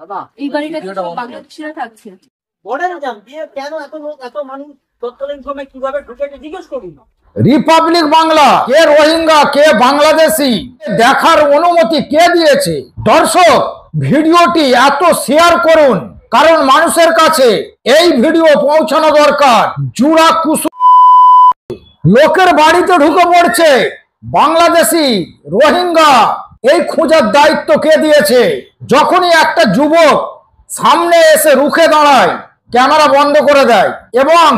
দাদা এই বাড়িটাতে সব বাংলাদেশিরা থাকছে। বর্ডারে যান, দিয়ে কেন এত লোক এত মানুষ তৎকালীন সময় কিভাবে ঢুকেছে জিজ্ঞেস করুন। রিপাবলিক বাংলা কে রোহিঙ্গা কে বাংলাদেশি দেখার অনুমতি কে দিয়েছে? দর্শক, ভিডিওটি এত শেয়ার করুন, কারণ মানুষের কাছে এই ভিডিও পৌঁছানো দরকার। জুড়া কুসু লোকের বাড়িতে ঢুকে পড়ছে বাংলাদেশি রোহিঙ্গা, এই খোঁজার দায়িত্ব কে দিয়েছে? যখনই একটা যুবক সামনে এসে রুখে দাঁড়ায়, ক্যামেরা বন্ধ করে দেয় এবং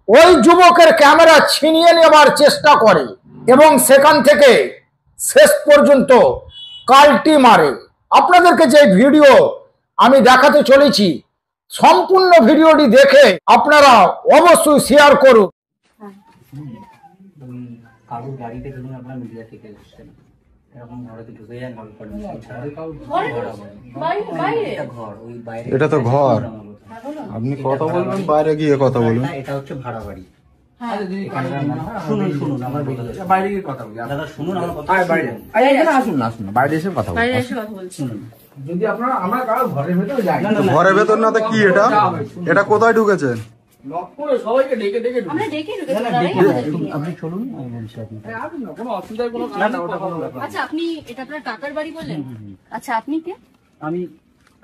ওই যুবকের ক্যামেরা ছিনিয়ে নেবার চেষ্টা করে এবং সেখান থেকে শেষ পর্যন্ত কালটি মারে। আপনাদেরকে যে ভিডিও আমি দেখাতে চলেছি, সম্পূর্ণ ভিডিওটি দেখে আপনারা অবশ্যই শেয়ার করুন। কারোর গাড়িতে ধরুন আপনার মিডিয়া থেকে এসেছেন, এরকম ঘরে তো ঢুকে যান, ঘর ওই বাইরে, এটা তো ঘর। আপনি কথা বলবেন, বাইরে গিয়ে কথা বলবেন। এটা হচ্ছে ভাড়া বাড়ি। শুনুন শুনুন আমার বাইরে গিয়ে কথা বলি। দাদা শুনুন আমার কথা, বাইরে আসুন না, আসুন না, বাইরে এসে কথা বলুন। শুনুন, যদি আপনারা আমরা কারো ঘরের ভেতরে যাই, ঘরের ভেতর না তো কি এটা? এটা কোথায় ঢুকেছেন? লক করে সবাইকে ডেকে ডেকে আমরা ডেকে আপনি চলুন, আমি বলছি আপনি কোনো অসুবিধা কোনো। আচ্ছা, আপনি এটা আপনার কাকার বাড়ি বললেন? আচ্ছা, আপনি কে? আমি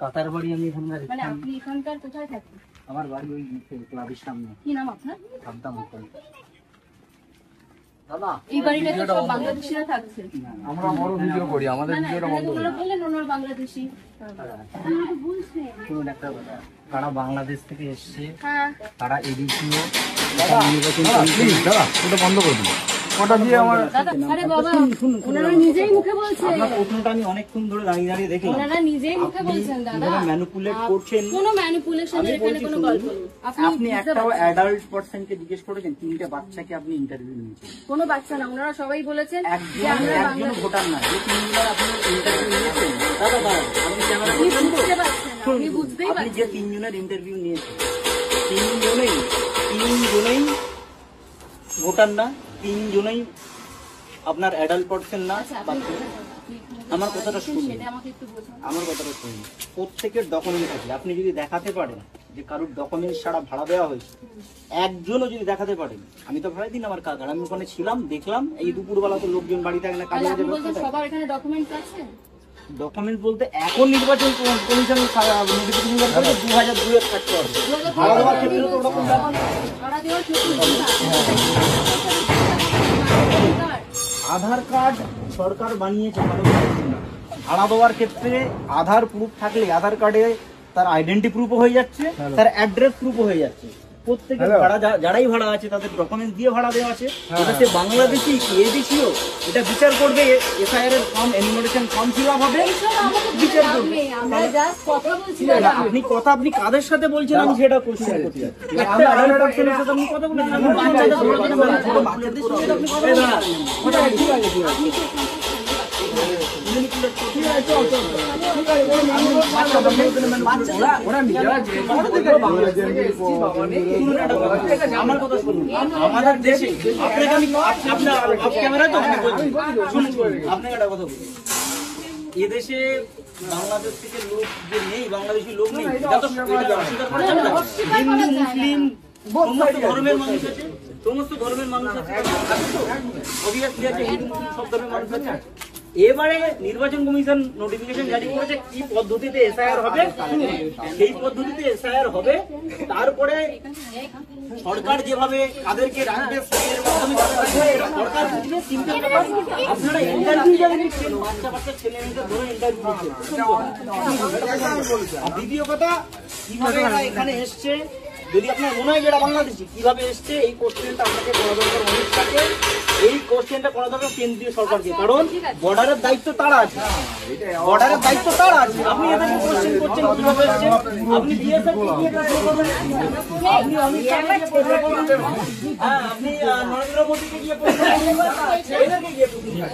কাতার বাড়ি, আমি এখানকার। মানে আপনি এখানকার কোথায় থাকেন? আমার বাড়ি ওই ক্লাবের সামনে। কি নাম আপনার? সাবধান হোটেল। দাদা এই বাড়িটাতে সব বাংলাদেশিরা থাকছে। আমরা বড় ভিডিও করি, আমাদের ভিডিওটা বন্ধ করে বললেন ওনার বাংলাদেশি। শুনুন একটা কথা, তারা বাংলাদেশ থেকে এসছে, হ্যাঁ, তারা এডিসিও ওটা বন্ধ করে দিন। ওটা দিয়ে আমার আরে বাবা, ওনারা নিজেই মুখে বলছেন। আপনার প্রশ্নটা আমি অনেকক্ষণ ধরে দাঁড়িয়ে দাঁড়িয়ে দেখি। ওনারা নিজেই মুখে বলছেন দাদা, ম্যানিপুলেট করছেন। কোনো ম্যানিপুলেশনের এখানে কোনো গল্প নেই। আপনি একটাও অ্যাডাল্ট পারসনকে জিজ্ঞেস করেছেন? তিনটে বাচ্চাকে আপনি ইন্টারভিউ নিয়েছেন। কোনো বাচ্চা না, ওনারা সবাই বলেছেন একজন ভোটার না, যে তিনজন আপনি ইন্টারভিউ নিয়েছেন। দাদা দাদা আপনি ক্যামেরা বুঝতে পারছেন না, আপনি বুঝতেই আপনি যে পারছেন। তিনজনের ইন্টারভিউ নিয়েছেন, তিনজনেই ভোটার না, তিনজনেই আপনার অ্যাডাল্ট পারসন না। আমার কথাটা শুনুন, আমার কথাটা শুনুন। প্রত্যেকের ডকুমেন্ট আছে, আপনি যদি দেখাতে পারেন যে কারোর ডকুমেন্ট ছাড়া ভাড়া দেওয়া হয়েছে, একজনও যদি দেখাতে পারেন, আমি তো ভাড়াই দিন আমার কাকার, আমি ওখানে ছিলাম, দেখলাম। এই দুপুরবেলা তো লোকজন বাড়ি থাকে না, কাজে সবার এখানে ডকুমেন্টস আছে। ডকুমেন্ট বলতে এখন নির্বাচন কমিশন নোটিফিকেশন করে 2002 থাকতে হবে। ভাড়া দেওয়ার ক্ষেত্রে তো ওরকম ব্যাপার না। আধার কার্ড সরকার বানিয়েছে, ভাড়া দেওয়ার ক্ষেত্রে আধার প্রুফ থাকলে আধার কার্ডে তার আইডেন্টি প্রুফও হয়ে যাচ্ছে, তার অ্যাড্রেস প্রুফও হয়ে যাচ্ছে। প্রত্যেকের ভাড়া যারাই ভাড়া আছে তাদের ডকুমেন্ট দিয়ে ভাড়া দেওয়া আছে। এটা সে বাংলাদেশি কি এদেশীয়, এটা বিচার করবে। এসআইআর এর form, animation form fill up হবে, বিচার করবে। আপনি কথা আপনি কাদের সাথে বলছেন আমি সেটা কোশ্চেন করতে যাচ্ছি। একটা অ্যাডাল্ট পারসনের সাথে আপনি কথা বলেছেন, আমি বাচ্চাদের সাথে বাচ্চাদের সাথে আপনি কথা বলেছেন। ঠিক আছে ঠিক আছে আমার কথা শুনুন। আমাদের দেশে আপনাকে আমি আপনার ক্যামেরায় তো আপনাকে একটা কথা বলি, এদেশে বাংলাদেশ থেকে লোক যে নেই, বাংলাদেশি লোক নেই, এটা তো হিন্দু মুসলিম সমস্ত ধর্মের মানুষ আছে, সমস্ত ধর্মের মানুষ আছে, অবভিয়াসলি আছে, হিন্দু মুসলিম সব ধর্মের মানুষ আছে। এবারে নির্বাচন কমিশন নোটিফিকেশন জারি করেছে কি পদ্ধতিতে এসআইআর হবে, সেই পদ্ধতিতে এসআইআর হবে। তারপরে সরকার যেভাবে কাদেরকে রাখবে সরকার বুঝবে। তিনটে ব্যাপার, আপনারা ইন্টারভিউ যাবেন, বাচ্চা বাচ্চা ছেলে মেয়েদের ধরে ইন্টারভিউ দিচ্ছে। দ্বিতীয় কথা, কিভাবে এখানে এসছে, যদি আপনার মনে হয় যে এটা বাংলাদেশি, কিভাবে এসছে এই কোশ্চেনটা আপনাকে করা দরকার অনুষ্ঠানকে। এই কোশ্চেনটা করা দরকার কেন্দ্রীয় সরকারকে, কারণ বর্ডারের দায়িত্ব তারা আছে, বর্ডারের দায়িত্ব তারা আছে। আপনি এদেরকে কোশ্চেন করছেন কিভাবে এসছে, আপনি বিএসএফকে গিয়ে প্রশ্ন করবেন, আপনি অমিত শাহকে গিয়ে প্রশ্ন করবেন, হ্যাঁ আপনি নরেন্দ্র মোদীকে গিয়ে প্রশ্ন করবেন, এদেরকে গিয়ে প্রশ্ন করবেন,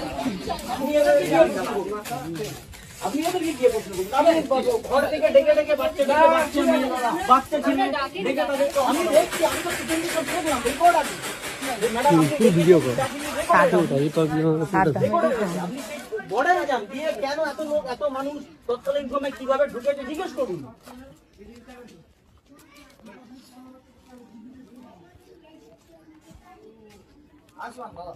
আপনি এদেরকে গিয়ে প্রশ্ন করবেন, আপনি এদেরকে গিয়ে প্রশ্ন করবেন। তাদের ঘর থেকে ডেকে ডেকে বাচ্চা ছেলে ডেকে তাদের, আমি দেখছি, আমি তো দেখলাম রেকর্ড আছে। ভিডিও বর্ডারে যান, দিয়ে কেন এত লোক, এত মানুষ তৎকালীন ক্রমে কিভাবে ঢুকেছে জিজ্ঞেস করুন। আসলাম বাবা।